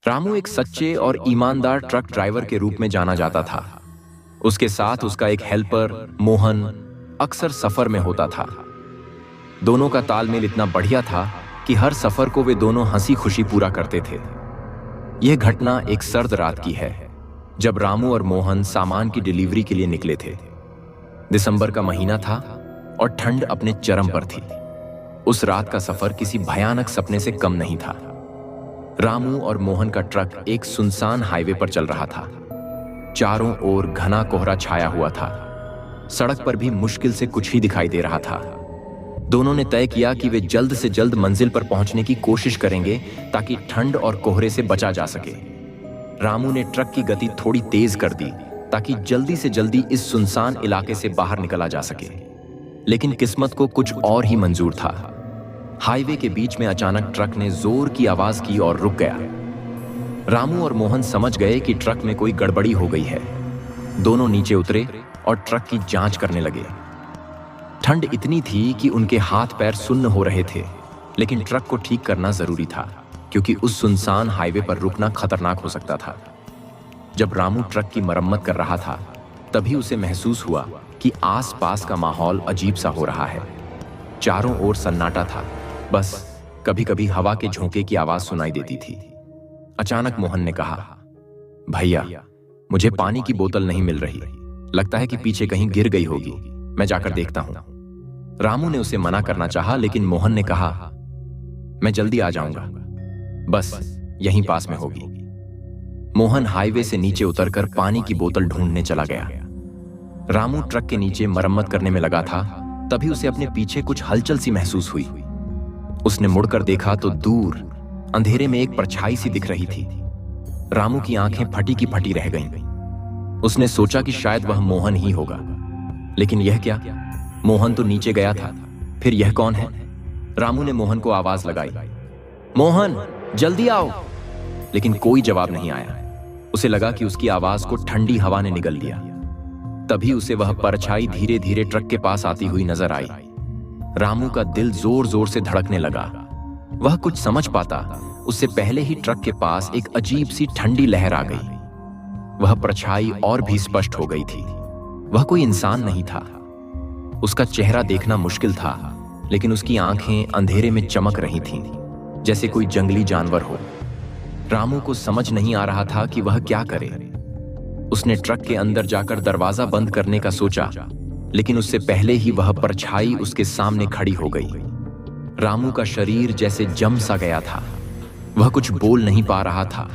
रामू एक सच्चे और ईमानदार ट्रक ड्राइवर के रूप में जाना जाता था। उसके साथ उसका एक हेल्पर मोहन अक्सर सफर में होता था। दोनों का तालमेल इतना बढ़िया था कि हर सफर को वे दोनों हंसी खुशी पूरा करते थे। यह घटना एक सर्द रात की है, जब रामू और मोहन सामान की डिलीवरी के लिए निकले थे। दिसंबर का महीना था और ठंड अपने चरम पर थी। उस रात का सफर किसी भयानक सपने से कम नहीं था। रामू और मोहन का ट्रक एक सुनसान हाईवे पर चल रहा था। चारों ओर घना कोहरा छाया हुआ था। सड़क पर भी मुश्किल से कुछ ही दिखाई दे रहा था। दोनों ने तय किया कि वे जल्द से जल्द मंजिल पर पहुंचने की कोशिश करेंगे ताकि ठंड और कोहरे से बचा जा सके। रामू ने ट्रक की गति थोड़ी तेज कर दी ताकि जल्दी से जल्दी इस सुनसान इलाके से बाहर निकला जा सके। लेकिन किस्मत को कुछ और ही मंजूर था। हाईवे के बीच में अचानक ट्रक ने जोर की आवाज की और रुक गया। रामू और मोहन समझ गए कि ट्रक में कोई गड़बड़ी हो गई है। दोनों नीचे उतरे और ट्रक की जांच करने लगे। ठंड इतनी थी कि उनके हाथ पैर सुन्न हो रहे थे, लेकिन ट्रक को ठीक करना जरूरी था क्योंकि उस सुनसान हाईवे पर रुकना खतरनाक हो सकता था। जब रामू ट्रक की मरम्मत कर रहा था, तभी उसे महसूस हुआ कि आसपास का माहौल अजीब सा हो रहा है। चारों ओर सन्नाटा था, बस कभी कभी हवा के झोंके की आवाज सुनाई देती थी। अचानक मोहन ने कहा, भैया, मुझे पानी की बोतल नहीं मिल रही। लगता है कि पीछे कहीं गिर गई होगी। मैं जाकर देखता हूं। रामू ने उसे मना करना चाहा, लेकिन मोहन ने कहा, मैं जल्दी आ जाऊंगा, बस यहीं पास में होगी। मोहन हाईवे से नीचे उतरकर पानी की बोतल ढूंढने चला गया। रामू ट्रक के नीचे मरम्मत करने में लगा था, तभी उसे अपने पीछे कुछ हलचल सी महसूस हुई। उसने मुड़कर देखा तो दूर अंधेरे में एक परछाई सी दिख रही थी। रामू की आंखें फटी की फटी रह गईं। उसने सोचा कि शायद वह मोहन ही होगा, लेकिन यह क्या? मोहन तो नीचे गया था, फिर यह कौन है? रामू ने मोहन को आवाज लगाई, मोहन, जल्दी आओ। लेकिन कोई जवाब नहीं आया। उसे लगा कि उसकी आवाज को ठंडी हवा ने निगल लिया। तभी उसे वह परछाई धीरे धीरे ट्रक के पास आती हुई नजर आई। रामू का दिल जोर जोर से धड़कने लगा। वह कुछ समझ पाता उससे पहले ही ट्रक के पास एक अजीब सी ठंडी लहर आ गई। वह परछाई और भी स्पष्ट हो गई थी। वह कोई इंसान नहीं था। उसका चेहरा देखना मुश्किल था, लेकिन उसकी आंखें अंधेरे में चमक रही थीं, जैसे कोई जंगली जानवर हो। रामू को समझ नहीं आ रहा था कि वह क्या करे। उसने ट्रक के अंदर जाकर दरवाजा बंद करने का सोचा, लेकिन उससे पहले ही वह परछाई उसके सामने खड़ी हो गई। रामू का शरीर जैसे जम सा गया था। वह कुछ बोल नहीं पा रहा था।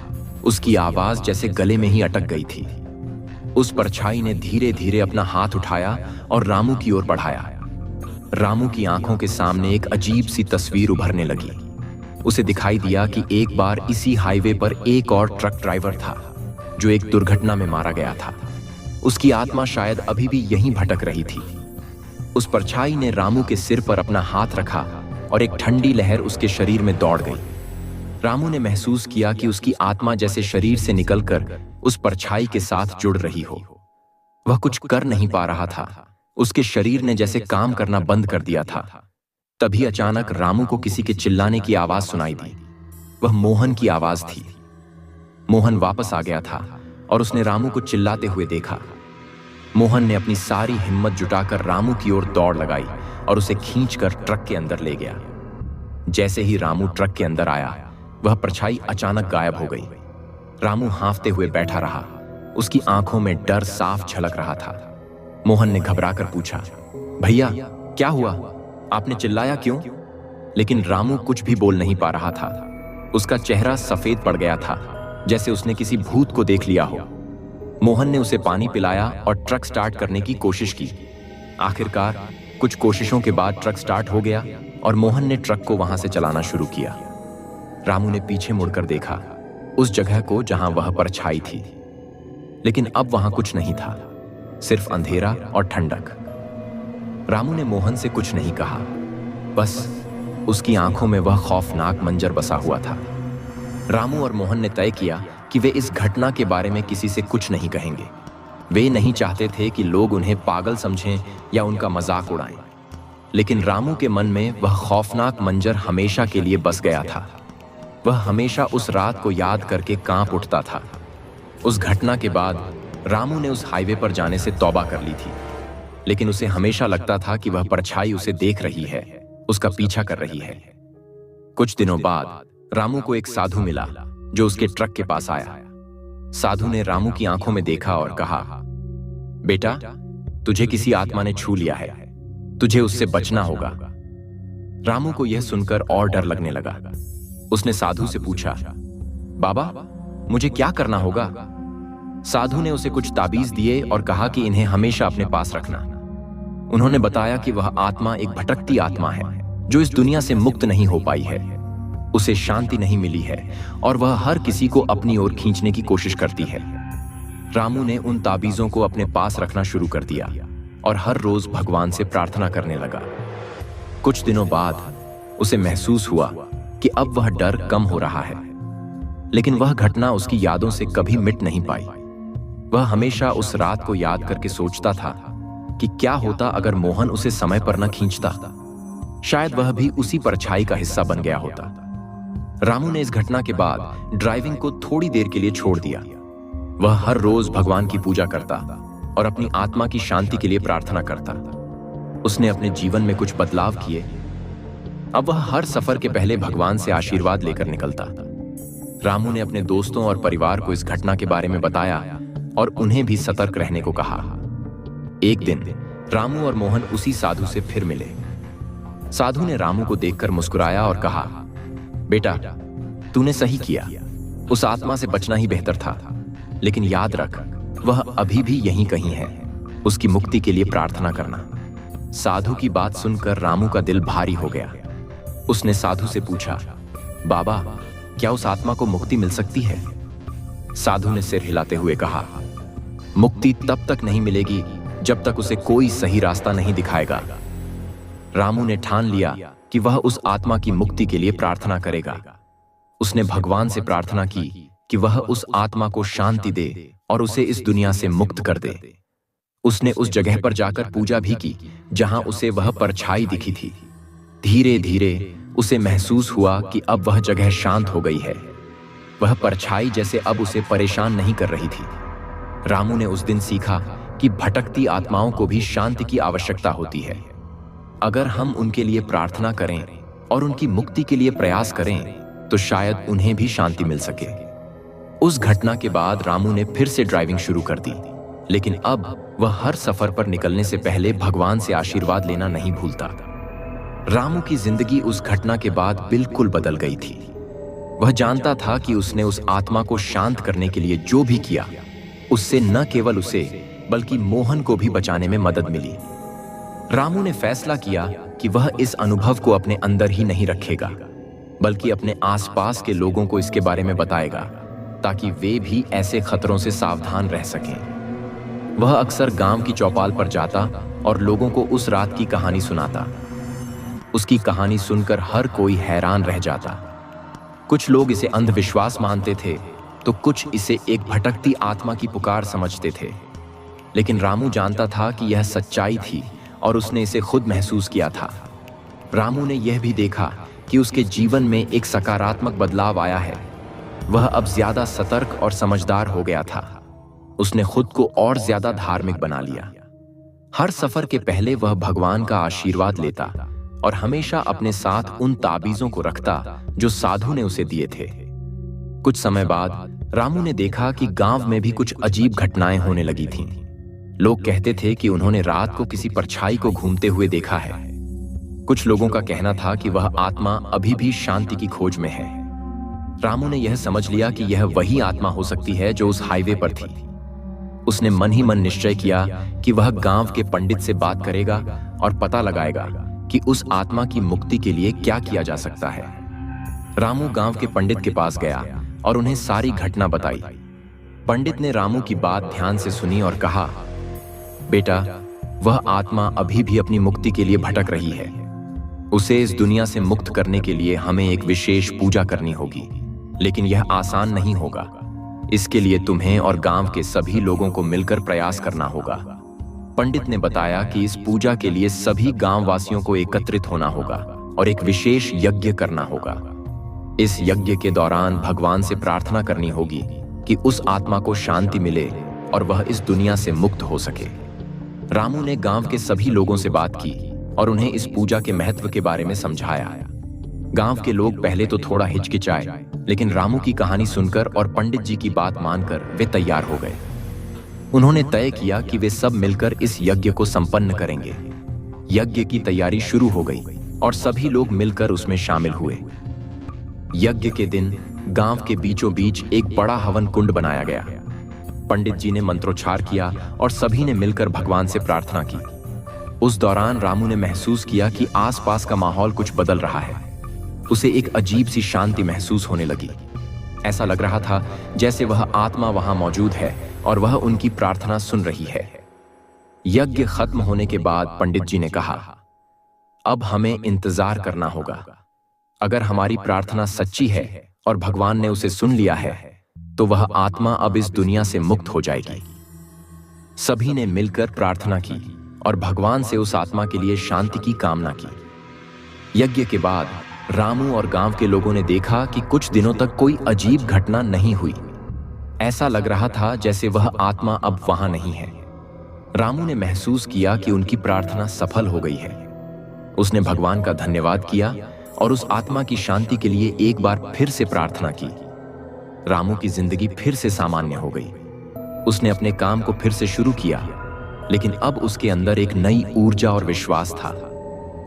उसकी आवाज जैसे गले में ही अटक गई थी। उस परछाई ने धीरे धीरे अपना हाथ उठाया और रामू की ओर बढ़ाया। रामू की आंखों के सामने एक अजीब सी तस्वीर उभरने लगी। उसे दिखाई दिया कि एक बार इसी हाईवे पर एक और ट्रक ड्राइवर था जो एक दुर्घटना में मारा गया था। उसकी आत्मा शायद अभी भी यहीं भटक रही थी। उस परछाई ने रामू के सिर पर अपना हाथ रखा और एक ठंडी लहर उसके शरीर में दौड़ गई। रामू ने महसूस किया कि उसकी आत्मा जैसे शरीर से निकलकर उस परछाई के साथ जुड़ रही हो। वह कुछ कर नहीं पा रहा था। उसके शरीर ने जैसे काम करना बंद कर दिया था। तभी अचानक रामू को किसी के चिल्लाने की आवाज सुनाई दी। वह मोहन की आवाज थी। मोहन वापस आ गया था और उसने रामू को चिल्लाते हुए देखा। मोहन ने अपनी सारी हिम्मत जुटाकर रामू की ओर दौड़ लगाई और उसे खींचकर ट्रक के अंदर ले गया। जैसे ही रामू ट्रक के अंदर आया, वह परछाई अचानक गायब हो गई। रामू हांफते हुए बैठा रहा। उसकी आंखों में डर साफ झलक रहा था। मोहन ने घबराकर पूछा, भैया, क्या हुआ? आपने चिल्लाया क्यों? लेकिन रामू कुछ भी बोल नहीं पा रहा था। उसका चेहरा सफेद पड़ गया था, जैसे उसने किसी भूत को देख लिया हो। मोहन ने उसे पानी पिलाया और ट्रक स्टार्ट करने की कोशिश की। आखिरकार कुछ कोशिशों के बाद ट्रक स्टार्ट हो गया और मोहन ने ट्रक को वहां से चलाना शुरू किया। रामू ने पीछे मुड़कर देखा, उस जगह को जहां वह परछाई थी, लेकिन अब वहां कुछ नहीं था, सिर्फ अंधेरा और ठंडक। रामू ने मोहन से कुछ नहीं कहा, बस उसकी आंखों में वह खौफनाक मंजर बसा हुआ था। रामू और मोहन ने तय किया कि वे इस घटना के बारे में किसी से कुछ नहीं कहेंगे। वे नहीं चाहते थे कि लोग उन्हें पागल समझें या उनका मजाक उड़ाएं। लेकिन रामू के मन में वह खौफनाक मंजर हमेशा के लिए बस गया था। वह हमेशा उस रात को याद करके कांप उठता था। उस घटना के बाद रामू ने उस हाईवे पर जाने से तौबा कर ली थी, लेकिन उसे हमेशा लगता था कि वह परछाई उसे देख रही है, उसका पीछा कर रही है। कुछ दिनों बाद रामू को एक साधु मिला जो उसके ट्रक के पास आया। साधु ने रामू की आंखों में देखा और कहा, बेटा, तुझे किसी आत्मा ने छू लिया है, तुझे उससे बचना होगा। रामू को यह सुनकर और डर लगने लगा। उसने साधु से पूछा, बाबा, मुझे क्या करना होगा? साधु ने उसे कुछ ताबीज दिए और कहा कि इन्हें हमेशा अपने पास रखना। उन्होंने बताया कि वह आत्मा एक भटकती आत्मा है जो इस दुनिया से मुक्त नहीं हो पाई है, उसे शांति नहीं मिली है और वह हर किसी को अपनी ओर खींचने की कोशिश करती है। रामू ने उन ताबीजों को अपने पास रखना शुरू कर दिया और हर रोज भगवान से प्रार्थना करने लगा। कुछ दिनों बाद उसे महसूस हुआ कि अब वह डर कम हो रहा है, लेकिन वह घटना उसकी यादों से कभी मिट नहीं पाई। वह हमेशा उस रात को याद करके सोचता था कि क्या होता अगर मोहन उसे समय पर न खींचता। शायद वह भी उसी परछाई का हिस्सा बन गया होता। रामू ने इस घटना के बाद ड्राइविंग को थोड़ी देर के लिए छोड़ दिया। वह हर रोज भगवान की पूजा करता और अपनी आत्मा की शांति के लिए प्रार्थना करता। उसने अपने जीवन में कुछ बदलाव किए। अब वह हर सफर के पहले भगवान से आशीर्वाद लेकर निकलता। रामू ने अपने दोस्तों और परिवार को इस घटना के बारे में बताया और उन्हें भी सतर्क रहने को कहा। एक दिन रामू और मोहन उसी साधु से फिर मिले। साधु ने रामू को देखकर मुस्कुराया और कहा, बेटा, तूने सही किया, उस आत्मा से बचना ही बेहतर था, लेकिन याद रख, वह अभी भी यहीं कहीं है, उसकी मुक्ति के लिए प्रार्थना करना। साधु की बात सुनकर रामू का दिल भारी हो गया। उसने साधु से पूछा, बाबा, क्या उस आत्मा को मुक्ति मिल सकती है? साधु ने सिर हिलाते हुए कहा, मुक्ति तब तक नहीं मिलेगी जब तक उसे कोई सही रास्ता नहीं दिखाएगा। रामू ने ठान लिया कि वह उस आत्मा की मुक्ति के लिए प्रार्थना करेगा। उसने भगवान से प्रार्थना की कि वह उस आत्मा को शांति दे और उसे इस दुनिया से मुक्त कर दे। उसने उस जगह पर जाकर पूजा भी की जहां उसे वह परछाई दिखी थी। धीरे धीरे उसे महसूस हुआ कि अब वह जगह शांत हो गई है। वह परछाई जैसे अब उसे परेशान नहीं कर रही थी। रामू ने उस दिन सीखा कि भटकती आत्माओं को भी शांति की आवश्यकता होती है। अगर हम उनके लिए प्रार्थना करें और उनकी मुक्ति के लिए प्रयास करें तो शायद उन्हें भी शांति मिल सके। उस घटना के बाद रामू ने फिर से ड्राइविंग शुरू कर दी, लेकिन अब वह हर सफर पर निकलने से पहले भगवान से आशीर्वाद लेना नहीं भूलता। रामू की जिंदगी उस घटना के बाद बिल्कुल बदल गई थी। वह जानता था कि उसने उस आत्मा को शांत करने के लिए जो भी किया, उससे न केवल उसे बल्कि मोहन को भी बचाने में मदद मिली। रामू ने फैसला किया कि वह इस अनुभव को अपने अंदर ही नहीं रखेगा, बल्कि अपने आसपास के लोगों को इसके बारे में बताएगा, ताकि वे भी ऐसे खतरों से सावधान रह सकें। वह अक्सर गांव की चौपाल पर जाता और लोगों को उस रात की कहानी सुनाता। उसकी कहानी सुनकर हर कोई हैरान रह जाता। कुछ लोग इसे अंधविश्वास मानते थे, तो कुछ इसे एक भटकती आत्मा की पुकार समझते थे। लेकिन रामू जानता था कि यह सच्चाई थी और उसने इसे खुद महसूस किया था। रामू ने यह भी देखा कि उसके जीवन में एक सकारात्मक बदलाव आया है। वह अब ज्यादा सतर्क और समझदार हो गया था। उसने खुद को और ज्यादा धार्मिक बना लिया। हर सफर के पहले वह भगवान का आशीर्वाद लेता और हमेशा अपने साथ उन ताबीजों को रखता जो साधु ने उसे दिए थे। कुछ समय बाद रामू ने देखा कि गांव में भी कुछ अजीब घटनाएं होने लगी थीं। लोग कहते थे कि उन्होंने रात को किसी परछाई को घूमते हुए देखा है। कुछ लोगों का कहना था कि वह आत्मा अभी भी शांति की खोज में है। रामू ने यह समझ लिया कि यह वही आत्मा हो सकती है जो उस हाईवे पर थी। उसने मन ही मन निश्चय किया कि वह गांव के पंडित से बात करेगा और पता लगाएगा कि उस आत्मा की मुक्ति के लिए क्या किया जा सकता है। रामू गांव के पंडित के पास गया और उन्हें सारी घटना बताई। पंडित ने रामू की बात ध्यान से सुनी और कहा, बेटा, वह आत्मा अभी भी अपनी मुक्ति के लिए भटक रही है। उसे इस दुनिया से मुक्त करने के लिए हमें एक विशेष पूजा करनी होगी, लेकिन यह आसान नहीं होगा। इसके लिए तुम्हें और गांव के सभी लोगों को मिलकर प्रयास करना होगा। पंडित ने बताया कि इस पूजा के लिए सभी गांव वासियों को एकत्रित होना होगा और एक विशेष यज्ञ करना होगा। इस यज्ञ के दौरान भगवान से प्रार्थना करनी होगी कि उस आत्मा को शांति मिले और वह इस दुनिया से मुक्त हो सके। रामू ने गांव के सभी लोगों से बात की और उन्हें इस पूजा के महत्व के बारे में समझाया। गांव के लोग पहले तो थोड़ा हिचकिचाए, लेकिन रामू की कहानी सुनकर और पंडित जी की बात मानकर वे तैयार हो गए। उन्होंने तय किया कि वे सब मिलकर इस यज्ञ को संपन्न करेंगे। यज्ञ की तैयारी शुरू हो गई और सभी लोग मिलकर उसमें शामिल हुए। यज्ञ के दिन गांव के बीचों बीच एक बड़ा हवन कुंड बनाया गया। पंडित जी ने मंत्रोच्चार किया और सभी ने मिलकर भगवान से प्रार्थना की। उस दौरान रामू ने महसूस किया कि आसपास का माहौल कुछ बदल रहा है। उसे एक अजीब सी शांति महसूस होने लगी। ऐसा लग रहा था जैसे वह आत्मा वहां मौजूद है और वह उनकी प्रार्थना सुन रही है। यज्ञ खत्म होने के बाद पंडित जी ने कहा, अब हमें इंतजार करना होगा। अगर हमारी प्रार्थना सच्ची है और भगवान ने उसे सुन लिया है, तो वह आत्मा अब इस दुनिया से मुक्त हो जाएगी। सभी ने मिलकर प्रार्थना की और भगवान से उस आत्मा के लिए शांति की कामना की। यज्ञ के बाद रामू और गांव के लोगों ने देखा कि कुछ दिनों तक कोई अजीब घटना नहीं हुई। ऐसा लग रहा था जैसे वह आत्मा अब वहां नहीं है। रामू ने महसूस किया कि उनकी प्रार्थना सफल हो गई है। उसने भगवान का धन्यवाद किया और उस आत्मा की शांति के लिए एक बार फिर से प्रार्थना की। रामू की जिंदगी फिर से सामान्य हो गई। उसने अपने काम को फिर से शुरू किया, लेकिन अब उसके अंदर एक नई ऊर्जा और विश्वास था।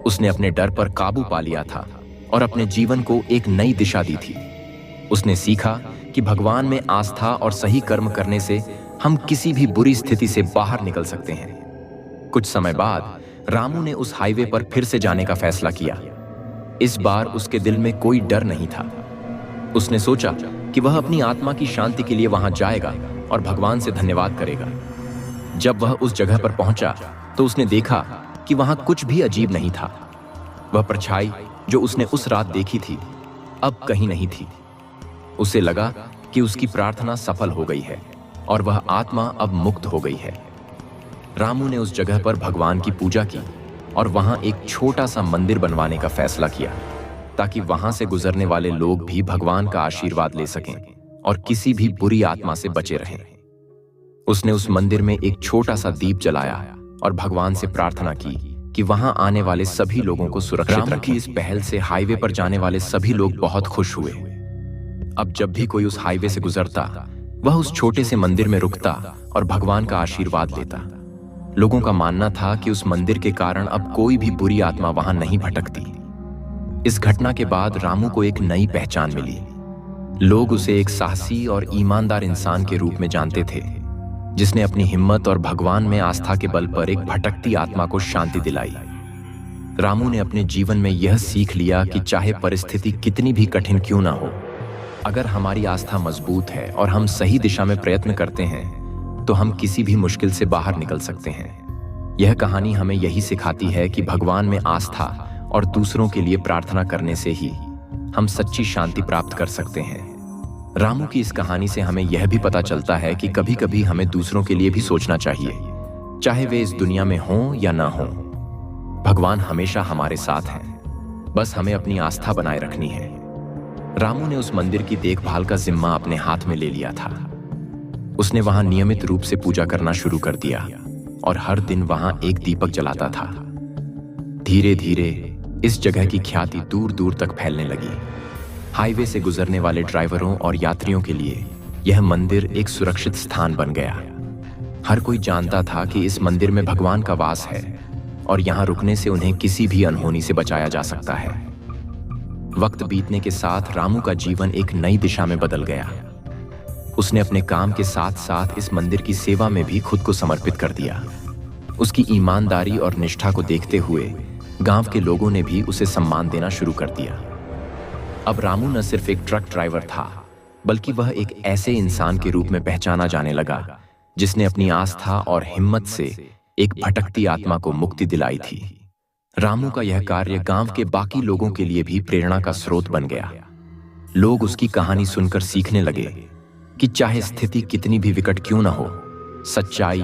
उसने अपने डर पर काबू पा लिया था और अपने जीवन को एक नई दिशा दी थी। उसने सीखा कि भगवान में आस्था और सही कर्म करने से हम किसी भी बुरी स्थिति से बाहर निकल सकते हैं। कुछ समय बाद रामू ने उस हाईवे पर फिर से जाने का फैसला किया। इस बार उसके दिल में कोई डर नहीं था। उसने सोचा कि वह अपनी आत्मा की शांति के लिए वहां जाएगा और भगवान से धन्यवाद करेगा। जब वह उस जगह पर पहुंचा तो उसने देखा कि वहां कुछ भी अजीब नहीं था। वह परछाई जो उसने उस रात देखी थी अब कहीं नहीं थी। उसे लगा कि उसकी प्रार्थना सफल हो गई है और वह आत्मा अब मुक्त हो गई है। रामू ने उस जगह पर भगवान की पूजा की और वहां एक छोटा सा मंदिर बनवाने का फैसला किया, ताकि वहां से गुजरने वाले लोग भी भगवान का आशीर्वाद ले सकें और किसी भी बुरी आत्मा से बचे रहें। उसने उस मंदिर में एक छोटा सा दीप जलाया और भगवान से प्रार्थना की कि वहां आने वाले सभी लोगों को सुरक्षित रखें। इस पहल से हाईवे पर जाने वाले सभी लोग बहुत खुश हुए। अब जब भी कोई उस हाईवे से गुजरता, वह उस छोटे से मंदिर में रुकता और भगवान का आशीर्वाद लेता। लोगों का मानना था कि उस मंदिर के कारण अब कोई भी बुरी आत्मा वहां नहीं भटकती। इस घटना के बाद रामू को एक नई पहचान मिली। लोग उसे एक साहसी और ईमानदार इंसान के रूप में जानते थे, जिसने अपनी हिम्मत और भगवान में आस्था के बल पर एक भटकती आत्मा को शांति दिलाई। रामू ने अपने जीवन में यह सीख लिया कि चाहे परिस्थिति कितनी भी कठिन क्यों ना हो, अगर हमारी आस्था मजबूत है और हम सही दिशा में प्रयत्न करते हैं, तो हम किसी भी मुश्किल से बाहर निकल सकते हैं। यह कहानी हमें यही सिखाती है कि भगवान में आस्था और दूसरों के लिए प्रार्थना करने से ही हम सच्ची शांति प्राप्त कर सकते हैं। रामू की इस कहानी से हमें यह भी पता चलता है कि कभी कभी हमें दूसरों के लिए भी सोचना चाहिए, चाहे वे इस दुनिया में हों या ना हों। भगवान हमेशा हमारे साथ हैं, बस हमें अपनी आस्था बनाए रखनी है। रामू ने उस मंदिर की देखभाल का जिम्मा अपने हाथ में ले लिया था। उसने वहां नियमित रूप से पूजा करना शुरू कर दिया और हर दिन वहां एक दीपक जलाता था। धीरे धीरे इस जगह की ख्याति दूर दूर तक फैलने लगी। हाईवे से गुजरने वाले ड्राइवरों और यात्रियों के लिए यह मंदिर एक सुरक्षित स्थान बन गया। हर कोई जानता था कि इस मंदिर में भगवान का वास है और यहाँ रुकने से उन्हें किसी भी अनहोनी से बचाया जा सकता है। वक्त बीतने के साथ रामू का जीवन एक नई दिशा में बदल गया। उसने अपने काम के साथ साथ इस मंदिर की सेवा में भी खुद को समर्पित कर दिया। उसकी ईमानदारी और निष्ठा को देखते हुए गांव के लोगों ने भी उसे सम्मान देना शुरू कर दिया। अब रामू न सिर्फ एक ट्रक ड्राइवर था, बल्कि वह एक ऐसे इंसान के रूप में पहचाना जाने लगा जिसने अपनी आस्था और हिम्मत से एक भटकती आत्मा को मुक्ति दिलाई थी। रामू का यह कार्य गांव के बाकी लोगों के लिए भी प्रेरणा का स्रोत बन गया। लोग उसकी कहानी सुनकर सीखने लगे कि चाहे स्थिति कितनी भी विकट क्यों न हो, सच्चाई,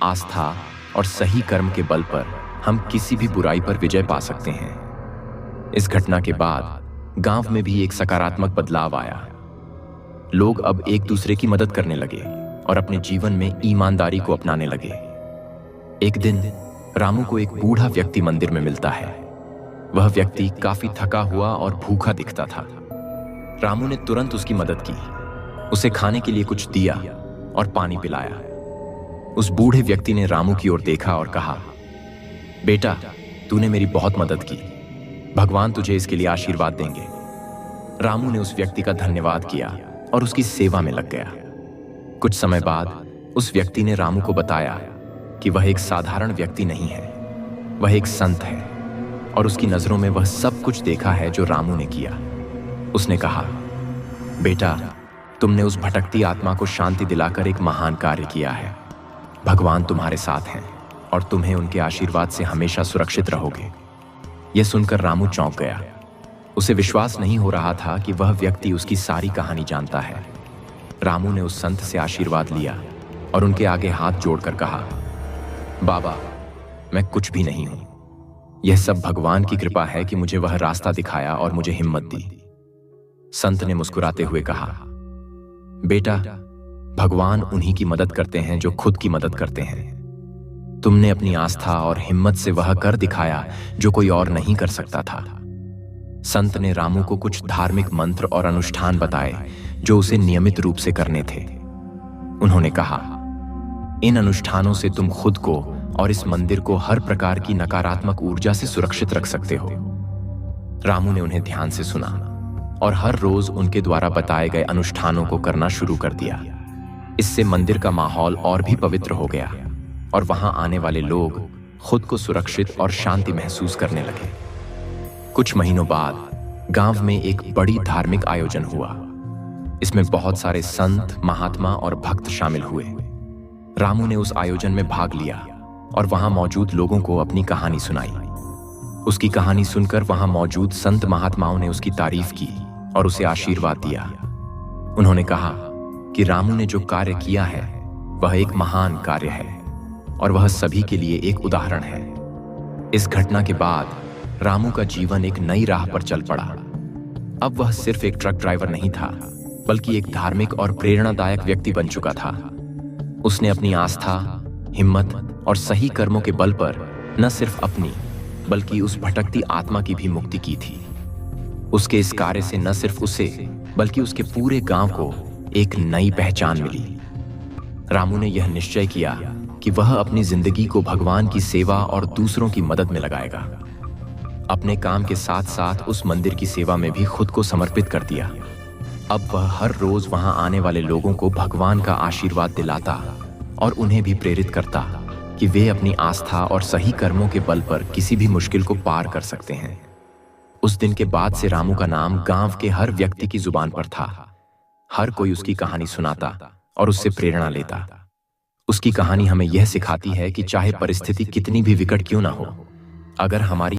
आस्था और सही कर्म के बल पर हम किसी भी बुराई पर विजय पा सकते हैं। इस घटना के बाद गांव में भी एक सकारात्मक बदलाव आया। लोग अब एक दूसरे की मदद करने लगे और अपने जीवन में ईमानदारी को अपनाने लगे। एक दिन रामू को एक बूढ़ा व्यक्ति मंदिर में मिलता है। वह व्यक्ति काफी थका हुआ और भूखा दिखता था। रामू ने तुरंत उसकी मदद की, उसे खाने के लिए कुछ दिया और पानी पिलाया। उस बूढ़े व्यक्ति ने रामू की ओर देखा और कहा, बेटा, तूने मेरी बहुत मदद की, भगवान तुझे इसके लिए आशीर्वाद देंगे। रामू ने उस व्यक्ति का धन्यवाद किया और उसकी सेवा में लग गया। कुछ समय बाद उस व्यक्ति ने रामू को बताया कि वह एक साधारण व्यक्ति नहीं है, वह एक संत है और उसकी नजरों में वह सब कुछ देखा है जो रामू ने किया। उसने कहा, बेटा, तुमने उस भटकती आत्मा को शांति दिलाकर एक महान कार्य किया है। भगवान तुम्हारे साथ हैं और तुम्हें उनके आशीर्वाद से हमेशा सुरक्षित रहोगे। यह सुनकर रामू चौंक गया। उसे विश्वास नहीं हो रहा था कि वह व्यक्ति उसकी सारी कहानी जानता है। रामू ने उस संत से आशीर्वाद लिया और उनके आगे हाथ जोड़कर कहा, बाबा, मैं कुछ भी नहीं हूं। यह सब भगवान की कृपा है कि मुझे वह रास्ता दिखाया और मुझे हिम्मत दी। संत ने मुस्कुराते हुए कहा, बेटा, भगवान उन्हीं की मदद करते हैं जो खुद की मदद करते हैं। तुमने अपनी आस्था और हिम्मत से वह कर दिखाया जो कोई और नहीं कर सकता था। संत ने रामू को कुछ धार्मिक मंत्र और अनुष्ठान बताए जो उसे नियमित रूप से करने थे। उन्होंने कहा, इन अनुष्ठानों से तुम खुद को और इस मंदिर को हर प्रकार की नकारात्मक ऊर्जा से सुरक्षित रख सकते हो। रामू ने उन्हें ध्यान से सुना और हर रोज उनके द्वारा बताए गए अनुष्ठानों को करना शुरू कर दिया। इससे मंदिर का माहौल और भी पवित्र हो गया और वहां आने वाले लोग खुद को सुरक्षित और शांति महसूस करने लगे। कुछ महीनों बाद गांव में एक बड़ी धार्मिक आयोजन हुआ। इसमें बहुत सारे संत, महात्मा और भक्त शामिल हुए। रामू ने उस आयोजन में भाग लिया और वहां मौजूद लोगों को अपनी कहानी सुनाई। उसकी कहानी सुनकर वहां मौजूद संत महात्माओं ने उसकी तारीफ की और उसे आशीर्वाद दिया। उन्होंने कहा कि रामू ने जो कार्य किया है वह एक महान कार्य है और वह सभी के लिए एक उदाहरण है। इस घटना के बाद रामू का जीवन एक नई राह पर चल पड़ा। अब वह सिर्फ एक ट्रक ड्राइवर नहीं था, बल्कि एक धार्मिक और प्रेरणादायक व्यक्ति बन चुका था। उसने अपनी आस्था, हिम्मत और सही कर्मों के बल पर न सिर्फ अपनी बल्कि उस भटकती आत्मा की भी मुक्ति की थी। उसके इस कार्य से न सिर्फ उसे बल्कि उसके पूरे गांव को एक नई पहचान मिली। रामू ने यह निश्चय किया कि वह अपनी जिंदगी को भगवान की सेवा और दूसरों की मदद में लगाएगा। अपने काम के साथ साथ उस मंदिर की सेवा में भी खुद को समर्पित कर दिया। अब वह हर रोज वहां आने वाले लोगों को भगवान का आशीर्वाद दिलाता और उन्हें भी प्रेरित करता कि वे अपनी आस्था और सही कर्मों के बल पर किसी भी मुश्किल को पार कर सकते हैं। उस दिन के बाद से रामू का नाम गांव के हर व्यक्ति की जुबान पर था। हर कोई उसकी कहानी सुनाता और उससे प्रेरणा लेता। उसकी कहानी हमें यह सिखाती है कि चाहे परिस्थिति कितनी भी विकट क्यों ना हो, अगर हमारी